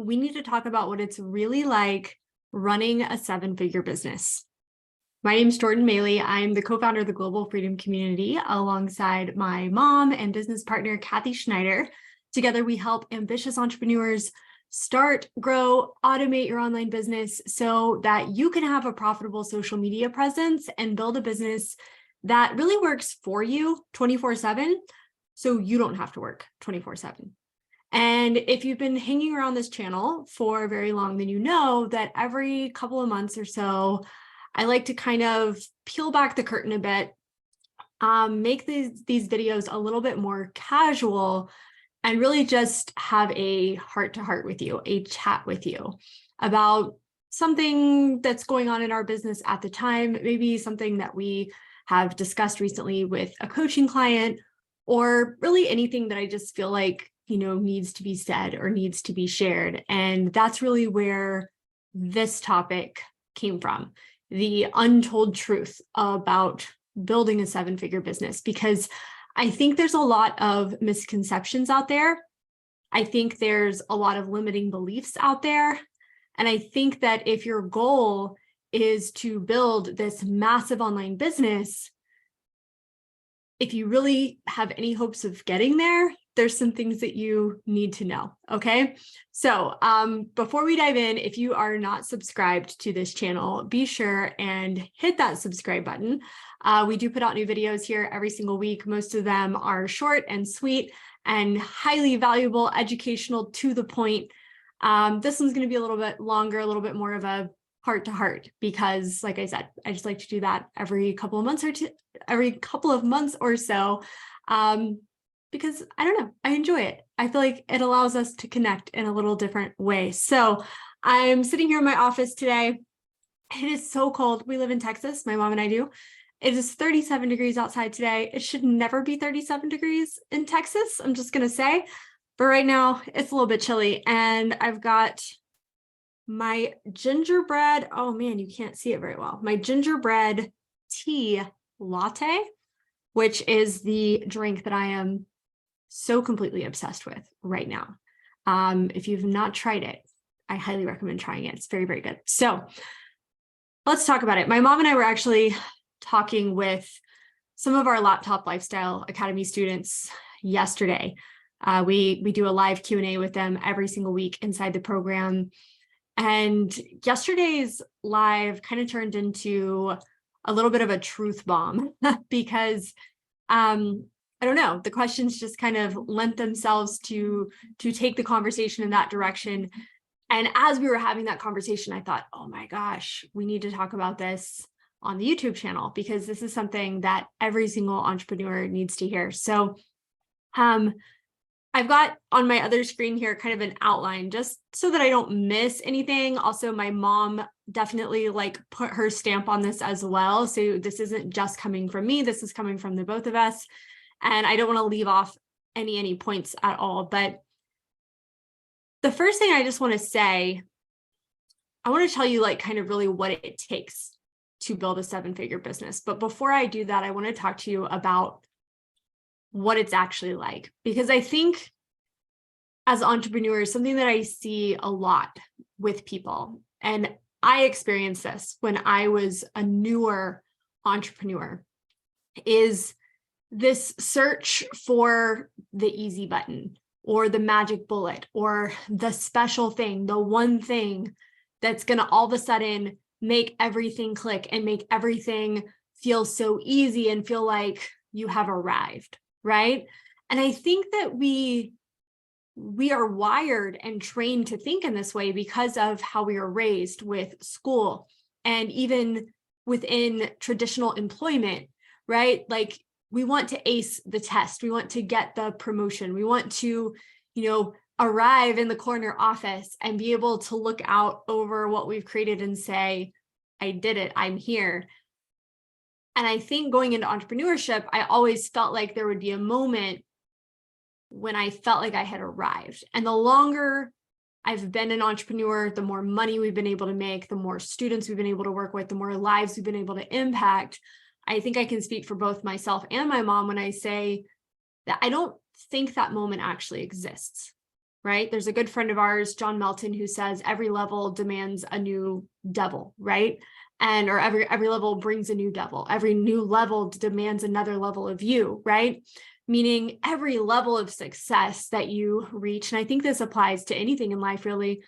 we need to talk about what it's really like running a seven-figure business. My name is Jordan Maley. I'm the co-founder of the Global Freedom Community alongside my mom and business partner, Kathy Schneider. Together, we help ambitious entrepreneurs start, grow, automate your online business so that you can have a profitable social media presence and build a business that really works for you 24/7, so you don't have to work 24/7. And if you've been hanging around this channel for very long, then you know that every couple of months or so, I like to kind of peel back the curtain a bit, make these videos a little bit more casual, and really just have a heart-to-heart with you, a chat with you about something that's going on in our business at the time, maybe something that we have discussed recently with a coaching client, or really anything that I just feel like, needs to be said or needs to be shared. And that's really where this topic came from, the untold truth about building a seven-figure business, because I think there's a lot of misconceptions out there. I think there's a lot of limiting beliefs out there. And I think that if your goal is to build this massive online business, if you really have any hopes of getting there, there's some things that you need to know, okay? So before we dive in, if you are not subscribed to this channel, be sure and hit that subscribe button. We do put out new videos here every single week. Most of them are short and sweet and highly valuable, educational, to the point. This one's going to be a little bit longer, a little bit more of a heart-to-heart, because like I said, I just like to do that every couple of months or so. Because I don't know, I enjoy it. I feel like it allows us to connect in a little different way. So I'm sitting here in my office today. It is so cold. We live in Texas, my mom and I do. It is 37 degrees outside today. It should never be 37 degrees in Texas, I'm just gonna say. But right now it's a little bit chilly, and I've got my gingerbread, oh man, you can't see it very well. My gingerbread tea latte, which is the drink that I am so completely obsessed with right now. If you've not tried it, I highly recommend trying it. It's very, very good. So let's talk about it. My mom and I were actually talking with some of our Laptop Lifestyle Academy students yesterday. We do a live Q&A with them every single week inside the program. And yesterday's live kind of turned into a little bit of a truth bomb because I don't know, the questions just kind of lent themselves to take the conversation in that direction. And as we were having that conversation, I thought, oh my gosh, we need to talk about this on the YouTube channel, because this is something that every single entrepreneur needs to hear. So I've got on my other screen here kind of an outline just so that I don't miss anything. Also, my mom definitely put her stamp on this as well. So this isn't just coming from me, this is coming from the both of us. And I don't want to leave off any points at all. But the first thing I just want to say, I want to tell you kind of really what it takes to build a seven-figure business. But before I do that, I want to talk to you about what it's actually like, because I think as entrepreneurs, something that I see a lot with people, and I experienced this when I was a newer entrepreneur, is this search for the easy button or the magic bullet or the special thing, the one thing that's going to all of a sudden make everything click and make everything feel so easy and feel like you have arrived, right? And I think that we are wired and trained to think in this way because of how we are raised with school and even within traditional employment, right? We want to ace the test. We want to get the promotion. We want to, arrive in the corner office and be able to look out over what we've created and say, I did it, I'm here. And I think going into entrepreneurship, I always felt like there would be a moment when I felt like I had arrived. And the longer I've been an entrepreneur, the more money we've been able to make, the more students we've been able to work with, the more lives we've been able to impact. I think I can speak for both myself and my mom when I say that I don't think that moment actually exists, right? There's a good friend of ours, John Melton, who says every level demands a new devil, right? And or every level brings a new devil. Every new level demands another level of you, right? Meaning every level of success that you reach, and I think this applies to anything in life really,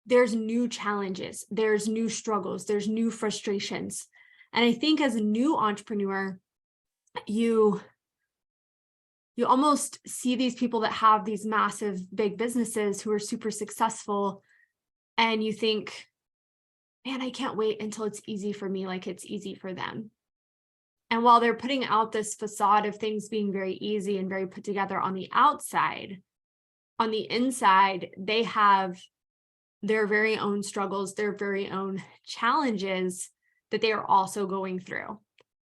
there's new challenges, there's new struggles, there's new frustrations. And I think as a new entrepreneur, you almost see these people that have these massive, big businesses who are super successful, and you think, man, I can't wait until it's easy for me, like it's easy for them. And while they're putting out this facade of things being very easy and very put together on the outside, on the inside, they have their very own struggles, their very own challenges that they are also going through,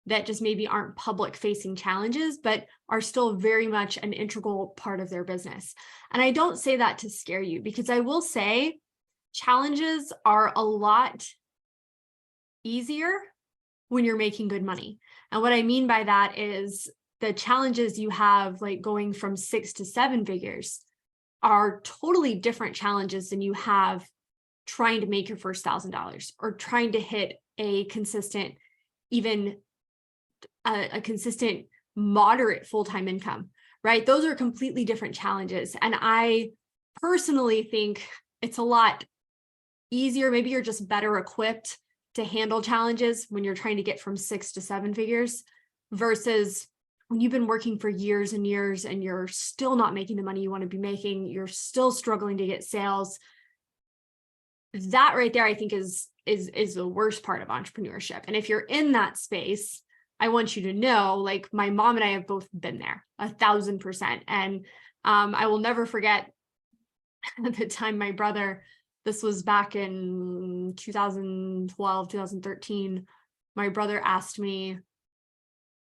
that just maybe aren't public facing challenges, but are still very much an integral part of their business. And I don't say that to scare you, because I will say challenges are a lot easier when you're making good money. And what I mean by that is the challenges you have, like going from 6 to 7 figures, are totally different challenges than you have trying to make your first $1,000 or trying to hit a consistent, even a consistent moderate full-time income, right? Those are completely different challenges. And I personally think it's a lot easier. Maybe you're just better equipped to handle challenges when you're trying to get from 6 to 7 figures versus when you've been working for years and years and you're still not making the money you want to be making, you're still struggling to get sales. That right there, I think is the worst part of entrepreneurship. And if you're in that space, I want you to know, like, my mom and I have both been there 1,000%. And I will never forget the time my brother, this was back in 2012, 2013, my brother asked me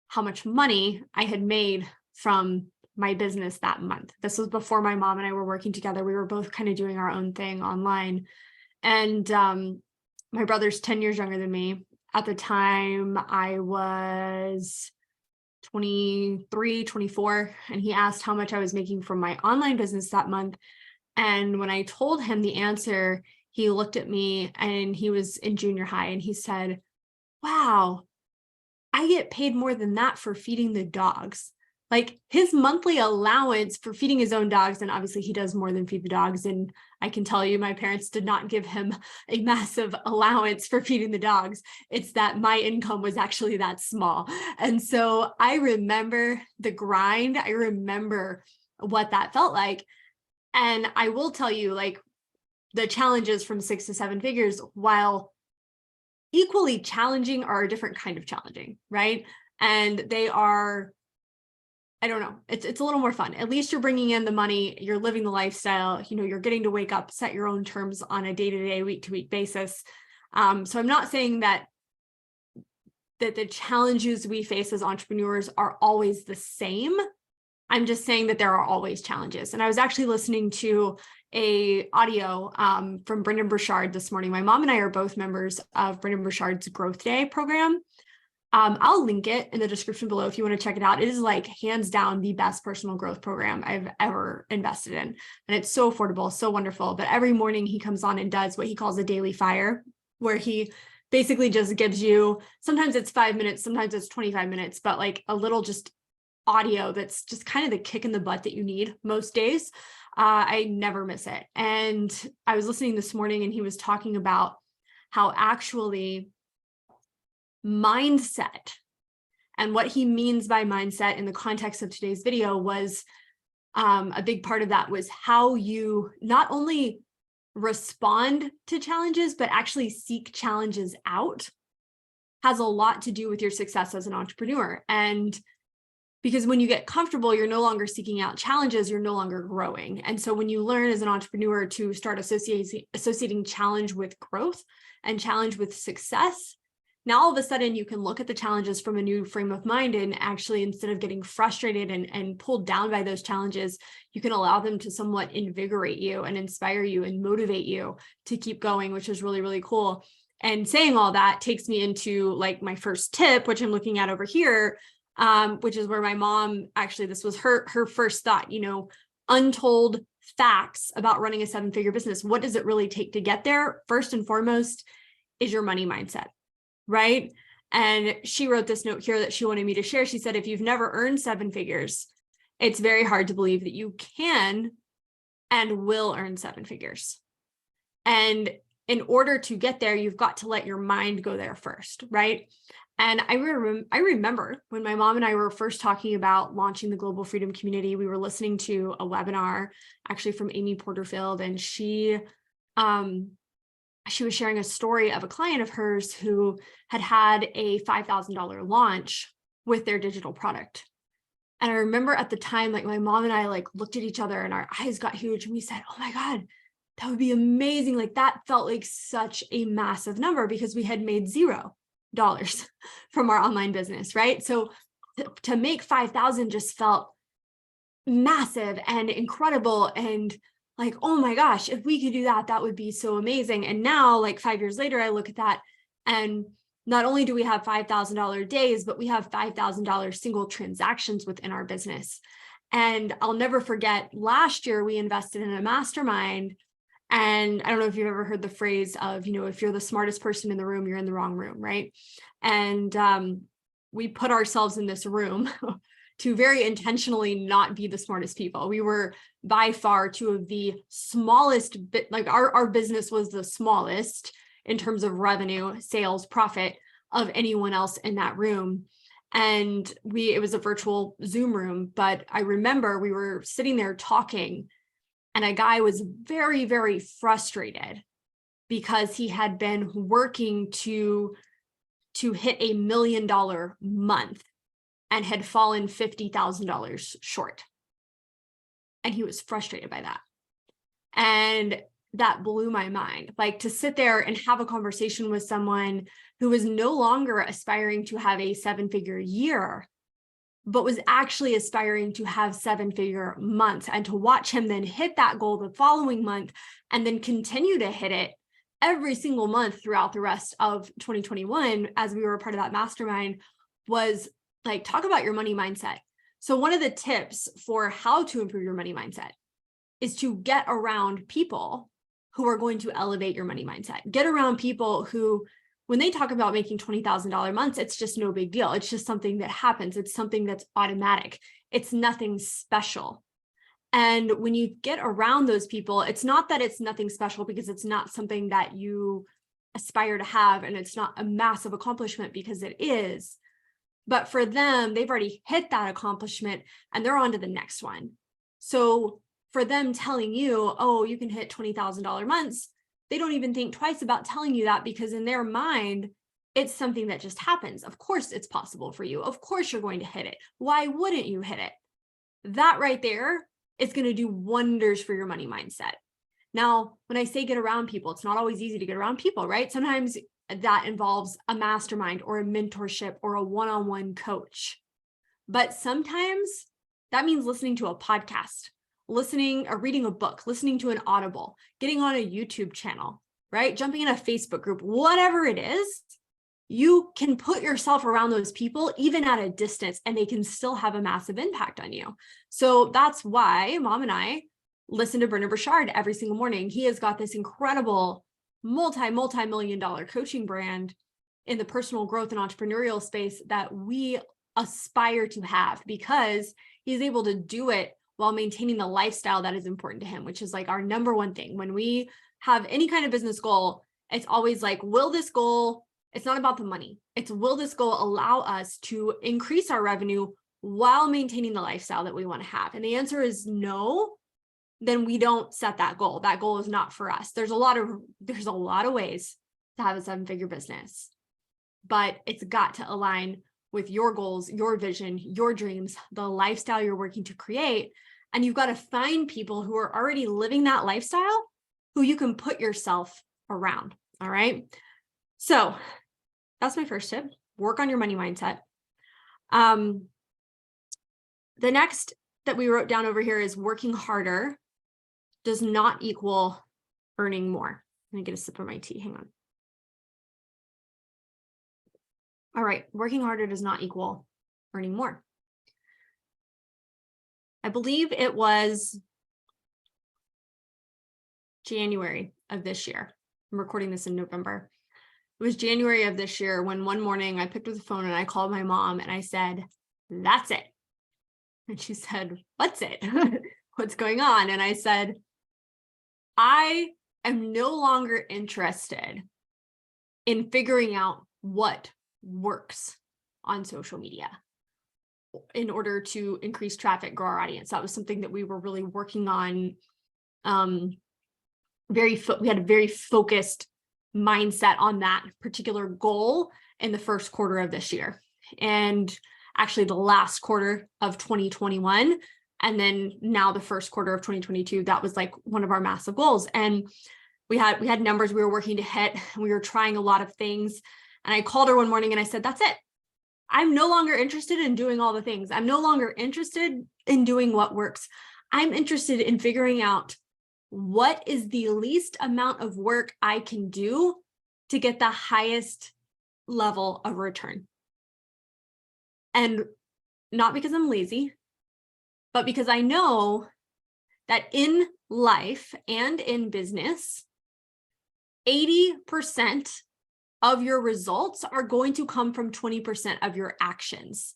how much money I had made from my business that month. This was before my mom and I were working together. We were both kind of doing our own thing online. And my brother's 10 years younger than me. At the time, I was 23, 24, and he asked how much I was making from my online business that month. And when I told him the answer, he looked at me, and he was in junior high, and he said, "Wow, I get paid more than that for feeding the dogs." Like, his monthly allowance for feeding his own dogs, and obviously he does more than feed the dogs. And I can tell you, my parents did not give him a massive allowance for feeding the dogs. It's that my income was actually that small. And so I remember the grind. I remember what that felt like. And I will tell you, like, the challenges from 6 to 7 figures, while equally challenging, are a different kind of challenging, right? And they are, I don't know, it's a little more fun. At least you're bringing in the money, you're living the lifestyle, you're getting to wake up, set your own terms on a day-to-day, week-to-week basis. So I'm not saying that the challenges we face as entrepreneurs are always the same. I'm just saying that there are always challenges. And I was actually listening to a audio from Brendon Burchard this morning. My mom and I are both members of Brendon Burchard's Growth Day program. I'll link it in the description below if you want to check it out. It is, like, hands down the best personal growth program I've ever invested in. And it's so affordable, so wonderful. But every morning he comes on and does what he calls a daily fire, where he basically just gives you, sometimes it's 5 minutes, sometimes it's 25 minutes, but like a little just audio that's just kind of the kick in the butt that you need most days. I never miss it. And I was listening this morning, and he was talking about how actually mindset, and what he means by mindset in the context of today's video was a big part of that was how you not only respond to challenges, but actually seek challenges out, has a lot to do with your success as an entrepreneur. And because when you get comfortable, you're no longer seeking out challenges, you're no longer growing. And so when you learn as an entrepreneur to start associating challenge with growth and challenge with success, now all of a sudden you can look at the challenges from a new frame of mind, and actually, instead of getting frustrated and pulled down by those challenges, you can allow them to somewhat invigorate you and inspire you and motivate you to keep going, which is really, really cool. And saying all that takes me into, like, my first tip, which I'm looking at over here, which is where my mom, actually, this was her first thought, untold facts about running a seven-figure business. What does it really take to get there? First and foremost is your money mindset, right? And she wrote this note here that she wanted me to share. She said, if you've never earned seven figures, it's very hard to believe that you can and will earn seven figures. And in order to get there, you've got to let your mind go there first, right? And I remember when my mom and I were first talking about launching the Global Freedom Community, we were listening to a webinar actually from Amy Porterfield, and she was sharing a story of a client of hers who had a $5,000 launch with their digital product. And I remember at the time, like my mom and I looked at each other and our eyes got huge and we said, oh my God, that would be amazing. Like that felt like such a massive number because we had made $0 from our online business, right? So to make 5,000 just felt massive and incredible. And like, oh my gosh, if we could do that, that would be so amazing. And now, like 5 years later, I look at that and not only do we have $5,000 days, but we have $5,000 single transactions within our business. And I'll never forget, last year we invested in a mastermind. And I don't know if you've ever heard the phrase of, if you're the smartest person in the room, you're in the wrong room, right? And we put ourselves in this room to very intentionally not be the smartest people. We were by far two of the smallest, our business was the smallest in terms of revenue, sales, profit of anyone else in that room. And it was a virtual Zoom room, but I remember we were sitting there talking and a guy was very, very frustrated because he had been working to hit $1 million month and had fallen $50,000 short. And he was frustrated by that. And that blew my mind. Like to sit there and have a conversation with someone who was no longer aspiring to have a seven-figure year, but was actually aspiring to have seven-figure months, and to watch him then hit that goal the following month and then continue to hit it every single month throughout the rest of 2021 as we were a part of that mastermind was like, talk about your money mindset. So one of the tips for how to improve your money mindset is to get around people who are going to elevate your money mindset. Get around people who, when they talk about making $20,000 months, it's just no big deal. It's just something that happens. It's something that's automatic. It's nothing special. And when you get around those people, it's not that it's nothing special because it's not something that you aspire to have, and it's not a massive accomplishment because it is. But for them, they've already hit that accomplishment and they're on to the next one. So for them telling you, oh, you can hit $20,000 months, they don't even think twice about telling you that because in their mind, it's something that just happens. Of course, it's possible for you. Of course, you're going to hit it. Why wouldn't you hit it? That right there is going to do wonders for your money mindset. Now, when I say get around people, it's not always easy to get around people, right? Sometimes that involves a mastermind or a mentorship or a one-on-one coach. But sometimes that means listening to a podcast, listening or reading a book, listening to an Audible, getting on a YouTube channel, right? Jumping in a Facebook group, whatever it is, you can put yourself around those people even at a distance and they can still have a massive impact on you. So that's why Mom and I listen to Brendon Burchard every single morning. He has got this incredible multi-million dollar coaching brand in the personal growth and entrepreneurial space that we aspire to have because he's able to do it while maintaining the lifestyle that is important to him, which is like our number one thing. When we have any kind of business goal, it's always like, will this goal, it's not about the money. It's will this goal allow us to increase our revenue while maintaining the lifestyle that we want to have? And the answer is no. Then we don't set that goal. That goal is not for us. There's a lot of ways to have a seven-figure business, but it's got to align with your goals, your vision, your dreams, the lifestyle you're working to create. And you've got to find people who are already living that lifestyle who you can put yourself around. All right. So that's my first tip. Work on your money mindset. The next that we wrote down over here is working harder does not equal earning more. Let me get a sip of my tea. Hang on. All right. Working harder does not equal earning more. I believe it was January of this year. I'm recording this in November. It was January of this year when one morning I picked up the phone and I called my mom and I said, "That's it." And she said, "What's it? What's going on?" And I said, "I am no longer interested in figuring out what works on social media in order to increase traffic, grow our audience." That was something that we were really working on. We had a very focused mindset on that particular goal in the first quarter of this year, and actually the last quarter of 2021, and then now the first quarter of 2022. That was like one of our massive goals, and we had numbers we were working to hit. We were trying a lot of things, and I called her one morning and I said, "That's it. I'm no longer interested in doing all the things. I'm no longer interested in doing what works. I'm interested in figuring out what is the least amount of work I can do to get the highest level of return." And not because I'm lazy, but because I know that in life and in business, 80% of your results are going to come from 20% of your actions.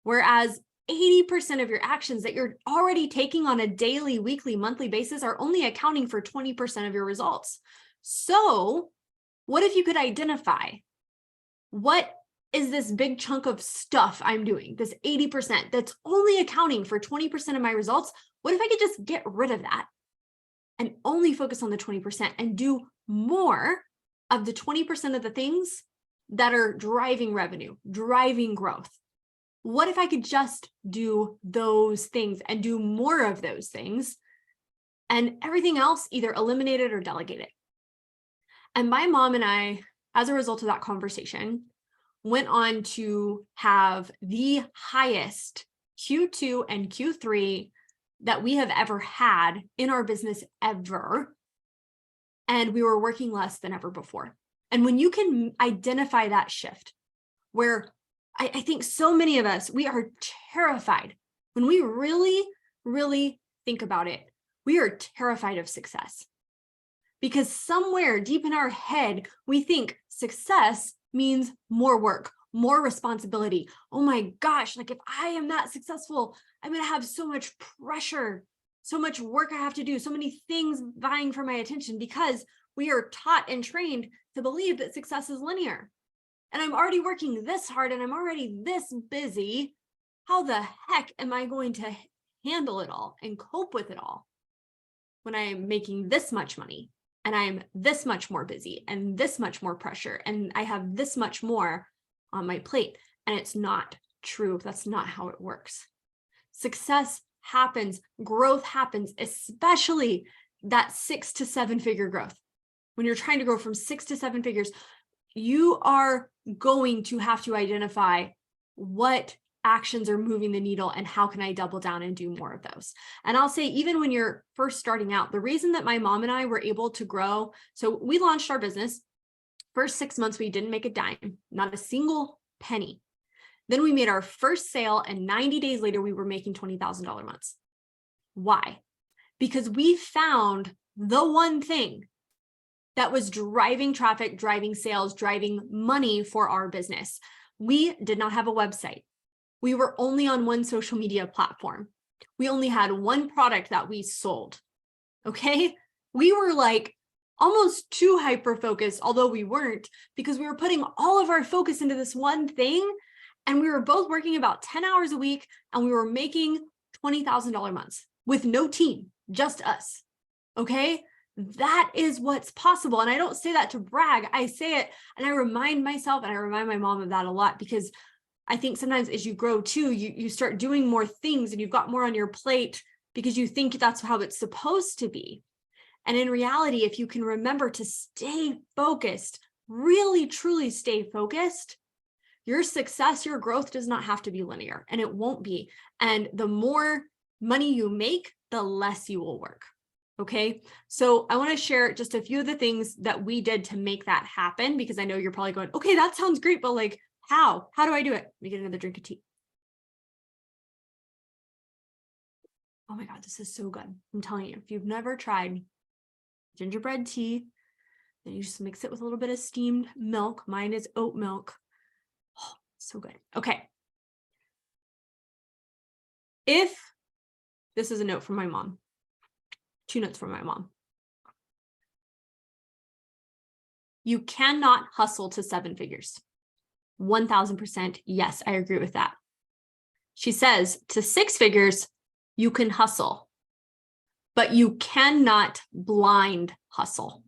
Whereas 80% of your actions that you're already taking on a daily, weekly, monthly basis are only accounting for 20% of your results. So what if you could identify what is this big chunk of stuff I'm doing, this 80% that's only accounting for 20% of my results? What if I could just get rid of that and only focus on the 20% and do more of the 20% of the things that are driving revenue, driving growth? What if I could just do those things and do more of those things, and everything else either eliminate it or delegate it? And my mom and I, as a result of that conversation, went on to have the highest Q2 and Q3 that we have ever had in our business ever. And we were working less than ever before. And when you can identify that shift, where I think so many of us, we are terrified. When we really, really think about it, we are terrified of success. Because somewhere deep in our head, we think success means more work, more responsibility. Oh my gosh, like if I am that successful, I'm going to have so much pressure, so much work I have to do, so many things vying for my attention, because we are taught and trained to believe that success is linear. And I'm already working this hard and I'm already this busy. How the heck am I going to handle it all and cope with it all when I am making this much money and I'm this much more busy and this much more pressure and I have this much more on my plate? And it's not true. That's not how it works. Success happens, growth happens, especially that 6 to 7 figure growth. When you're trying to grow from 6 to 7 figures, you are going to have to identify what actions are moving the needle and how can I double down and do more of those. And I'll say, even when you're first starting out, the reason that my mom and I were able to grow, so we launched our business. First 6 months, we didn't make a dime, not a single penny. Then we made our first sale, and 90 days later, we were making $20,000 months. Why? Because we found the one thing that was driving traffic, driving sales, driving money for our business. We did not have a website. We were only on one social media platform. We only had one product that we sold. Okay? We were like almost too hyper-focused, although we weren't, because we were putting all of our focus into this one thing. And we were both working about 10 hours a week, and we were making $20,000 months with no team, just us. Okay? That is what's possible. And I don't say that to brag. I say it and I remind myself and I remind my mom of that a lot, because I think sometimes as you grow too, you start doing more things and you've got more on your plate because you think that's how it's supposed to be. And in reality, if you can remember to stay focused, really, truly stay focused, your success, your growth does not have to be linear, and it won't be. And the more money you make, the less you will work. Okay, so I want to share just a few of the things that we did to make that happen, because I know you're probably going, okay, that sounds great, but like, how do I do it? Let me get another drink of tea. Oh my God, this is so good. I'm telling you, if you've never tried gingerbread tea. Then you just mix it with a little bit of steamed milk. Mine is oat milk. Oh, so good. Okay. If this is a note from my mom, 2 notes from my mom. You cannot hustle to 7 figures. 1000%. Yes, I agree with that. She says to 6 figures, you can hustle, but you cannot blind hustle,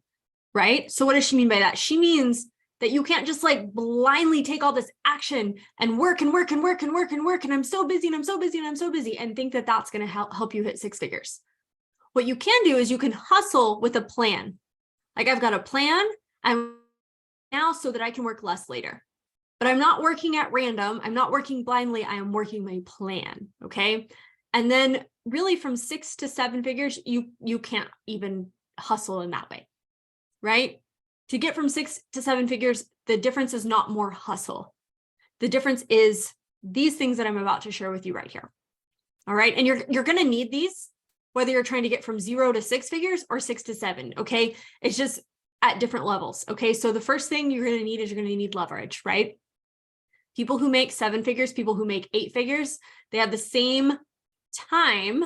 right? So what does she mean by that? She means that you can't just like blindly take all this action and work and work and work and work and work. And I'm so busy and I'm so busy and I'm so busy and think that that's going to help you hit 6 figures. What you can do is you can hustle with a plan. Like I've got a plan I'm now so that I can work less later. But I'm not working at random. I'm not working blindly. I am working my plan. Okay. And then really from 6 to 7 figures, you can't even hustle in that way, right? To get from 6 to 7 figures, the difference is not more hustle. The difference is these things that I'm about to share with you right here. All right. And you're going to need these, whether you're trying to get from 0 to 6 figures or 6 to 7. Okay. It's just at different levels. Okay. So the first thing you're going to need is you're going to need leverage, right? People who make 7 figures, people who make 8 figures, they have the same time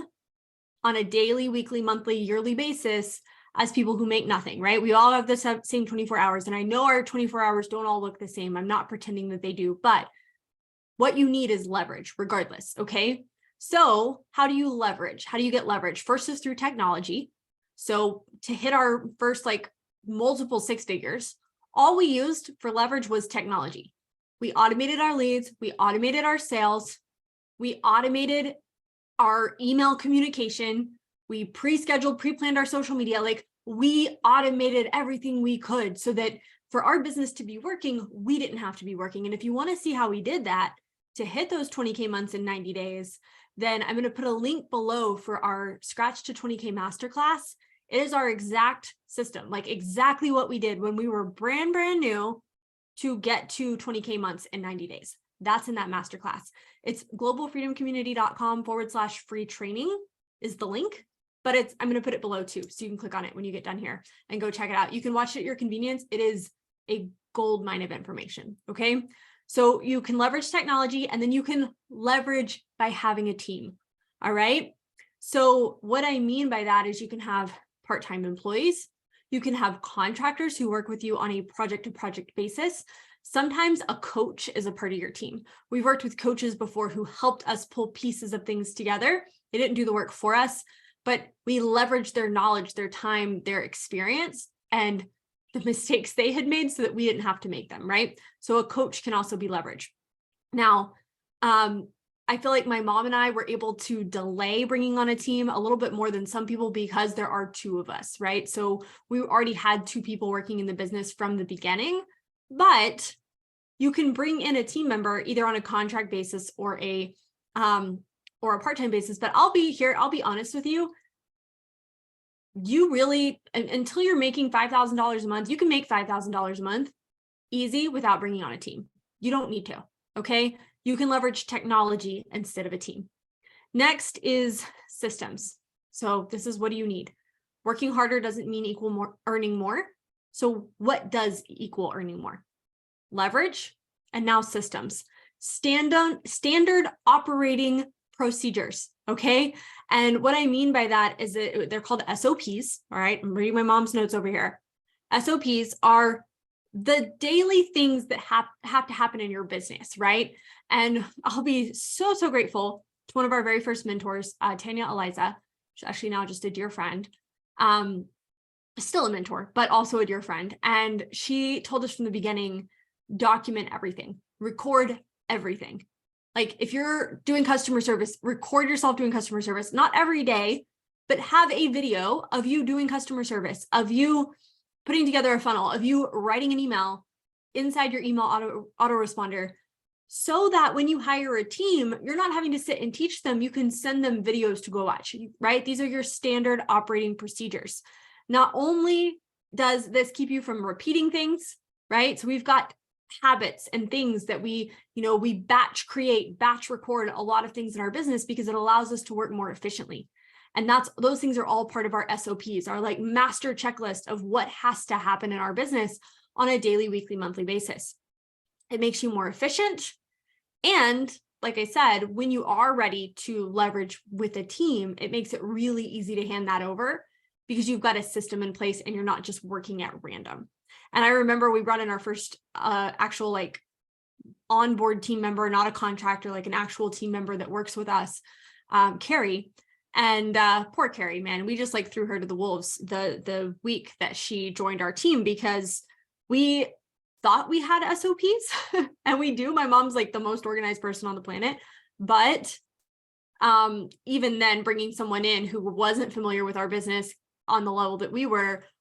on a daily, weekly, monthly, yearly basis as people who make nothing, right? We all have the same 24 hours. And I know our 24 hours don't all look the same. I'm not pretending that they do, but what you need is leverage regardless. Okay. So how do you leverage? How do you get leverage? First is through technology. So to hit our first like multiple 6 figures, all we used for leverage was technology. We automated our leads. We automated our sales. We automated our email communication. We pre-scheduled, pre-planned our social media. Like we automated everything we could so that for our business to be working, we didn't have to be working. And if you want to see how we did that to hit those 20K months in 90 days, then I'm going to put a link below for our Scratch to 20K masterclass. It is our exact system, like exactly what we did when we were brand new to get to 20K months in 90 days. That's in that masterclass. It's globalfreedomcommunity.com/free training is the link, but I'm going to put it below too. So you can click on it when you get done here and go check it out. You can watch it at your convenience. It is a gold mine of information. Okay. So you can leverage technology and then you can leverage by having a team. All right. So what I mean by that is you can have part-time employees. You can have contractors who work with you on a project-to-project basis. Sometimes a coach is a part of your team. We've worked with coaches before who helped us pull pieces of things together. They didn't do the work for us, but we leveraged their knowledge, their time, their experience, and the mistakes they had made so that we didn't have to make them, right? So a coach can also be leveraged. Now, I feel like my mom and I were able to delay bringing on a team a little bit more than some people because there are 2 of us, right? So we already had 2 people working in the business from the beginning, but you can bring in a team member either on a contract basis or a part-time basis. But I'll be honest with you. You really, until you're making $5,000 a month, you can make $5,000 a month easy without bringing on a team. You don't need to, okay? You can leverage technology instead of a team. Next is systems. So this is what do you need? Working harder doesn't mean earning more. So what does equal earning more? Leverage and now systems. Standard operating procedures, okay? And what I mean by that is that they're called SOPs, all right? I'm reading my mom's notes over here. SOPs are the daily things that have to happen in your business, right? And I'll be so grateful to one of our very first mentors, Tanya Eliza. She's actually now just a dear friend, still a mentor, but also a dear friend. And she told us from the beginning, document everything, record everything. Like if you're doing customer service, record yourself doing customer service, not every day, but have a video of you doing customer service, of you putting together a funnel, of you writing an email inside your email autoresponder, so that when you hire a team, you're not having to sit and teach them. You can send them videos to go watch, right? These are your standard operating procedures. Not only does this keep you from repeating things, right? So we've got habits and things that we batch create, batch record a lot of things in our business because it allows us to work more efficiently. And those things are all part of our SOPs, our like master checklist of what has to happen in our business on a daily, weekly, monthly basis. It makes you more efficient. And like I said, when you are ready to leverage with a team, it makes it really easy to hand that over because you've got a system in place and you're not just working at random. And I remember we brought in our first actual like onboard team member, not a contractor, like an actual team member that works with us, Carrie. And poor Carrie, man, we just like threw her to the wolves the week that she joined our team because we thought we had SOPs and we do. My mom's like the most organized person on the planet, but even then bringing someone in who wasn't familiar with our business on the level that we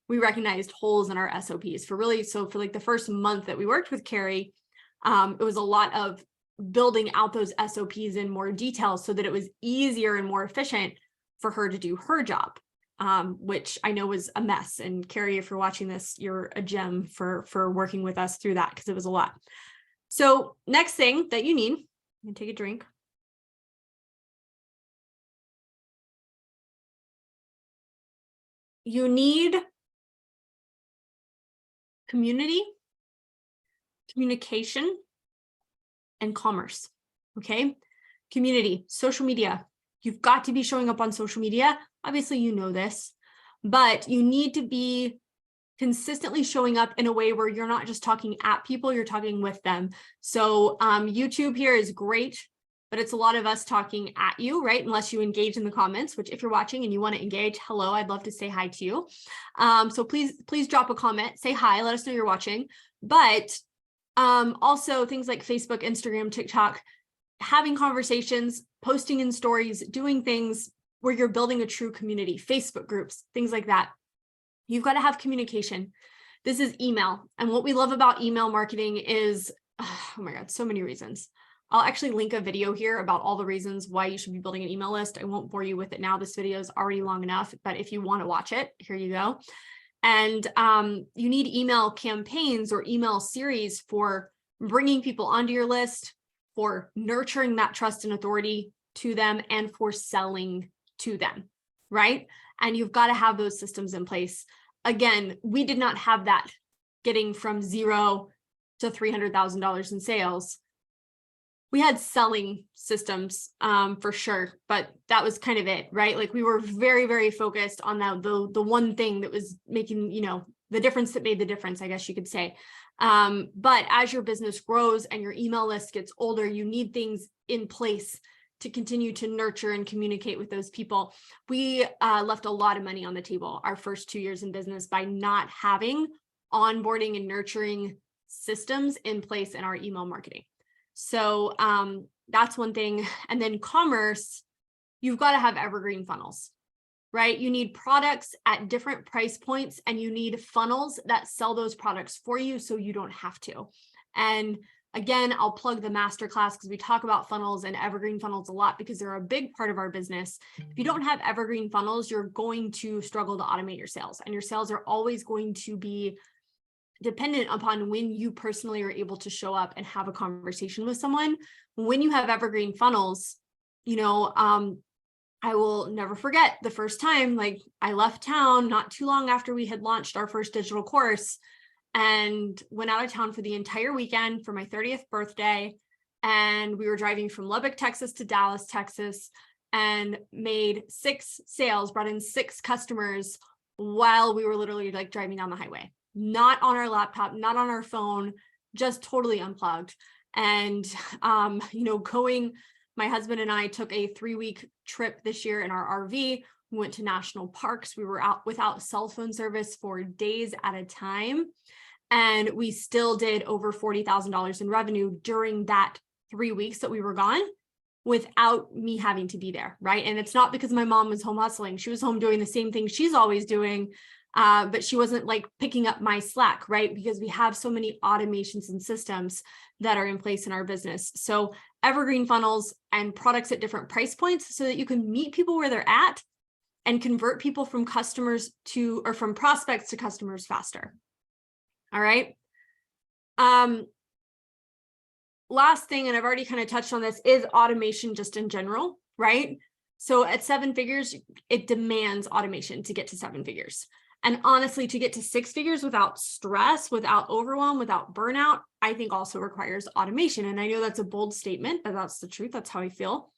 recognized holes in our SOPs for like the first month that we worked with Carrie, it was a lot of building out those SOPs in more detail so that it was easier and more efficient for her to do her job. Which I know was a mess. And Carrie, if you're watching this, you're a gem for working with us through that because it was a lot. So next thing that you need, I'm gonna take a drink. You need community, communication, and commerce. Okay. Community, social media. You've got to be showing up on social media. Obviously, you know this, but you need to be consistently showing up in a way where you're not just talking at people, you're talking with them. So YouTube here is great, but it's a lot of us talking at you, right? Unless you engage in the comments, which if you're watching and you want to engage, hello, I'd love to say hi to you. So please drop a comment, say hi, let us know you're watching. But also things like Facebook, Instagram, TikTok, having conversations, posting in stories, doing things where you're building a true community, Facebook groups, things like that. You've got to have communication. This is email. And what we love about email marketing is, oh my God, so many reasons. I'll actually link a video here about all the reasons why you should be building an email list. I won't bore you with it now. This video is already long enough, but if you want to watch it, here you go. And you need email campaigns or email series for bringing people onto your list, for nurturing that trust and authority to them, and for selling to them, right? And you've got to have those systems in place. Again, we did not have that getting from $0 to $300,000 in sales. We had selling systems for sure, but that was kind of it, right? Like we were very, very focused on the one thing that was making, the difference that made the difference, I guess you could say. But as your business grows and your email list gets older, you need things in place to continue to nurture and communicate with those people. We left a lot of money on the table our first 2 years in business by not having onboarding and nurturing systems in place in our email marketing. So that's one thing. And then commerce, you've got to have evergreen funnels, right? You need products at different price points and you need funnels that sell those products for you so you don't have to. And again, I'll plug the masterclass because we talk about funnels and evergreen funnels a lot because they're a big part of our business. If you don't have evergreen funnels, you're going to struggle to automate your sales, and your sales are always going to be dependent upon when you personally are able to show up and have a conversation with someone. When you have evergreen funnels, I will never forget the first time, like I left town not too long after we had launched our first digital course and went out of town for the entire weekend for my 30th birthday. And we were driving from Lubbock, Texas to Dallas, Texas, and made 6 sales, brought in 6 customers while we were literally like driving down the highway, not on our laptop, not on our phone, just totally unplugged. And, my husband and I took a 3-week trip this year in our RV. We went to national parks. We were out without cell phone service for days at a time. And we still did over $40,000 in revenue during that 3 weeks that we were gone without me having to be there, right? And it's not because my mom was home hustling. She was home doing the same thing she's always doing, but she wasn't like picking up my slack, right? Because we have so many automations and systems that are in place in our business. So evergreen funnels and products at different price points so that you can meet people where they're at and convert people from from prospects to customers faster. All right. Last thing, and I've already kind of touched on this, is automation just in general, right? So at 7 figures, it demands automation to get to 7 figures. And honestly, to get to 6 figures without stress, without overwhelm, without burnout, I think also requires automation. And I know that's a bold statement, but that's the truth. That's how I feel.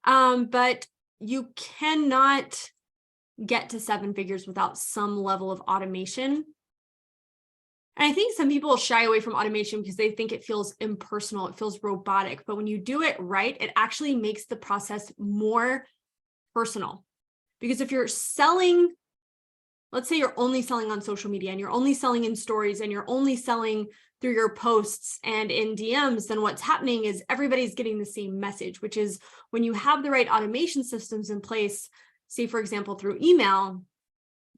But you cannot get to 7 figures without some level of automation. And I think some people shy away from automation because they think it feels impersonal, it feels robotic. But when you do it right, it actually makes the process more personal. Because if you're selling, let's say you're only selling on social media and you're only selling in stories and you're only selling through your posts and in DMs, then what's happening is everybody's getting the same message, which is when you have the right automation systems in place, say, for example, through email,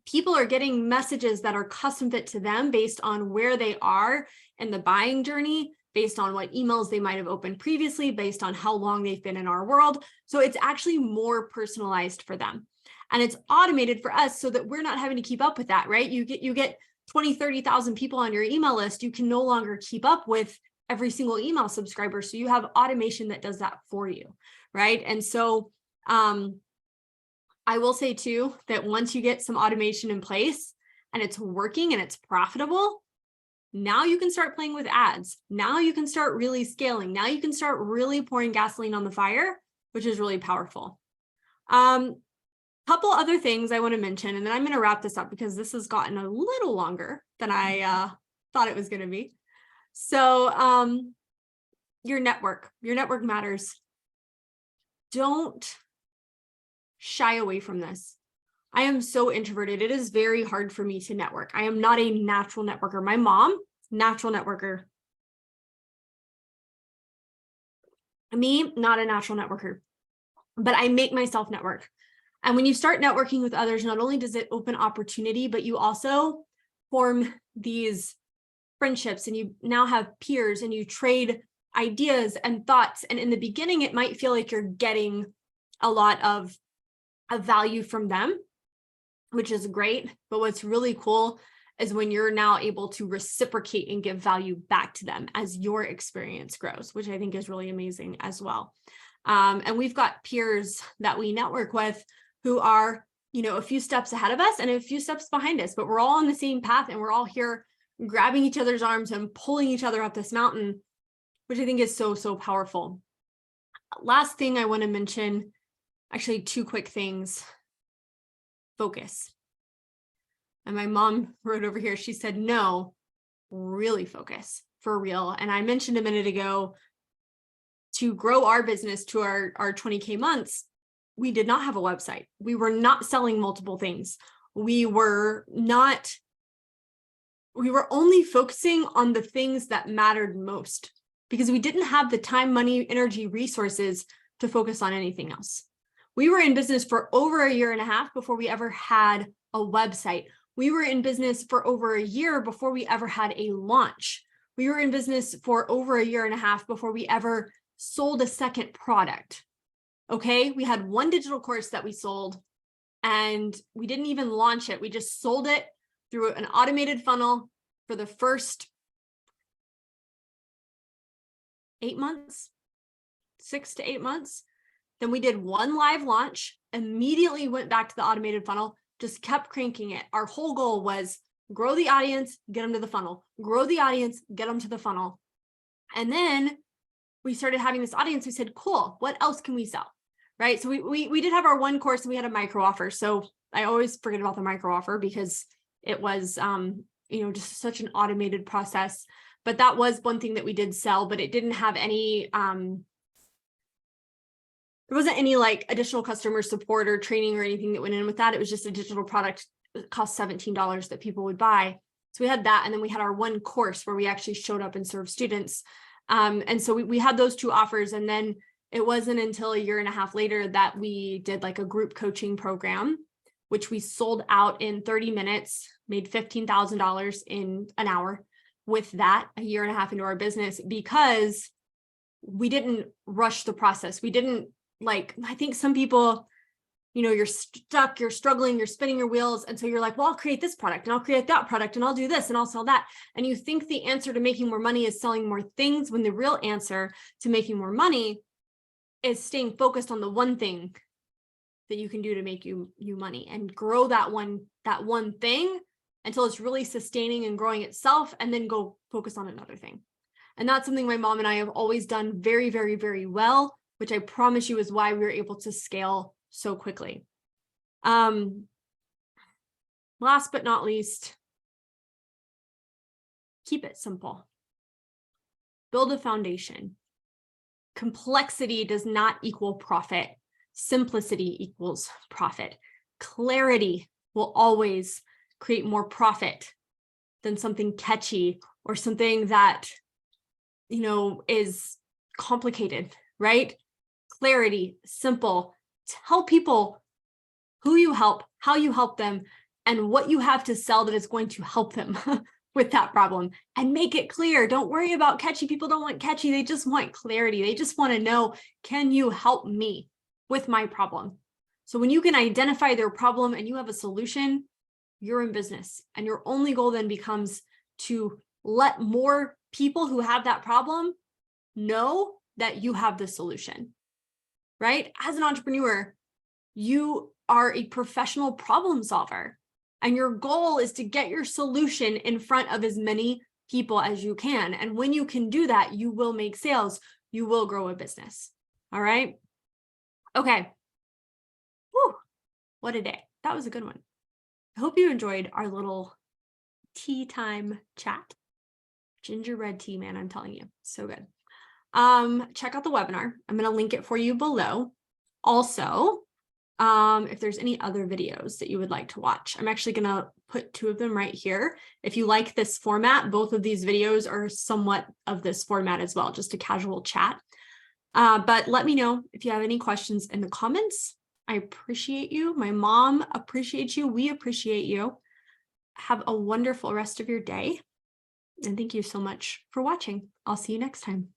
people are getting messages that are custom fit to them based on where they are in the buying journey, based on what emails they might have opened previously, based on how long they've been in our world. So it's actually more personalized for them. And it's automated for us so that we're not having to keep up with that, right? You get 20, 30,000 people on your email list. You can no longer keep up with every single email subscriber. So you have automation that does that for you, right? And so I will say too, that once you get some automation in place and it's working and it's profitable, now you can start playing with ads. Now you can start really scaling. Now you can start really pouring gasoline on the fire, which is really powerful. Couple other things I want to mention, and then I'm going to wrap this up because this has gotten a little longer than I thought it was going to be. So your network matters. Don't shy away from this. I am so introverted. It is very hard for me to network. I am not a natural networker. My mom, natural networker. Me, not a natural networker, but I make myself network. And when you start networking with others, not only does it open opportunity, but you also form these friendships and you now have peers and you trade ideas and thoughts. And in the beginning, it might feel like you're getting a lot of value from them, which is great. But what's really cool is when you're now able to reciprocate and give value back to them as your experience grows, which I think is really amazing as well. And we've got peers that we network with who are, a few steps ahead of us and a few steps behind us, but we're all on the same path and we're all here grabbing each other's arms and pulling each other up this mountain, which I think is so, so powerful. Last thing I want to mention, actually 2 quick things. Focus. And my mom wrote over here, she said, no, really focus for real. And I mentioned a minute ago, to grow our business to our 20K months, we did not have a website. We were not selling multiple things. We were only focusing on the things that mattered most because we didn't have the time, money, energy, resources to focus on anything else. We were in business for over 1.5 years before we ever had a website. We were in business for over 1 year before we ever had a launch. We were in business for over 1.5 years before we ever sold a second product. Okay, we had 1 digital course that we sold and we didn't even launch it. We just sold it through an automated funnel for the first 8 months, 6 to 8 months. Then we did 1 live launch, immediately went back to the automated funnel, just kept cranking it. Our whole goal was grow the audience, get them to the funnel, grow the audience, get them to the funnel. And then we started having this audience. We said, cool, what else can we sell? Right. So we did have our 1 course and we had a micro offer. So I always forget about the micro offer because it was, just such an automated process. But that was one thing that we did sell, but it didn't have any, there wasn't any like additional customer support or training or anything that went in with that. It was just a digital product that cost $17 that people would buy. So we had that. And then we had our 1 course where we actually showed up and served students. And so we had those 2 offers. And then it wasn't until 1.5 years later that we did like a group coaching program, which we sold out in 30 minutes, made $15,000 in an hour with that 1.5 years into our business because we didn't rush the process. We didn't I think some people, you're stuck, you're struggling, you're spinning your wheels. And so you're like, well, I'll create this product and I'll create that product and I'll do this and I'll sell that. And you think the answer to making more money is selling more things when the real answer to making more money is staying focused on the one thing that you can do to make you money, and grow that one thing until it's really sustaining and growing itself, and then go focus on another thing. And that's something my mom and I have always done very, very, very well, which I promise you is why we were able to scale so quickly. Last but not least, keep it simple. Build a foundation. Complexity does not equal profit. Simplicity equals profit. Clarity will always create more profit than something catchy or something that, is complicated, right? Clarity, simple. Tell people who you help, how you help them, and what you have to sell that is going to help them with that problem, and make it clear. Don't worry about catchy. People don't want catchy. They just want clarity. They just want to know, can you help me with my problem? So when you can identify their problem and you have a solution, you're in business. And your only goal then becomes to let more people who have that problem know that you have the solution, right? As an entrepreneur, you are a professional problem solver. And your goal is to get your solution in front of as many people as you can. And when you can do that, you will make sales. You will grow a business. All right. Okay. Whew. What a day. That was a good one. I hope you enjoyed our little tea time chat. Gingerbread tea, man, I'm telling you. So good. Check out the webinar. I'm going to link it for you below. Also, if there's any other videos that you would like to watch, I'm actually going to put 2 of them right here. If you like this format, both of these videos are somewhat of this format as well, just a casual chat. But let me know if you have any questions in the comments. I appreciate you. My mom appreciates you. We appreciate you. Have a wonderful rest of your day. And thank you so much for watching. I'll see you next time.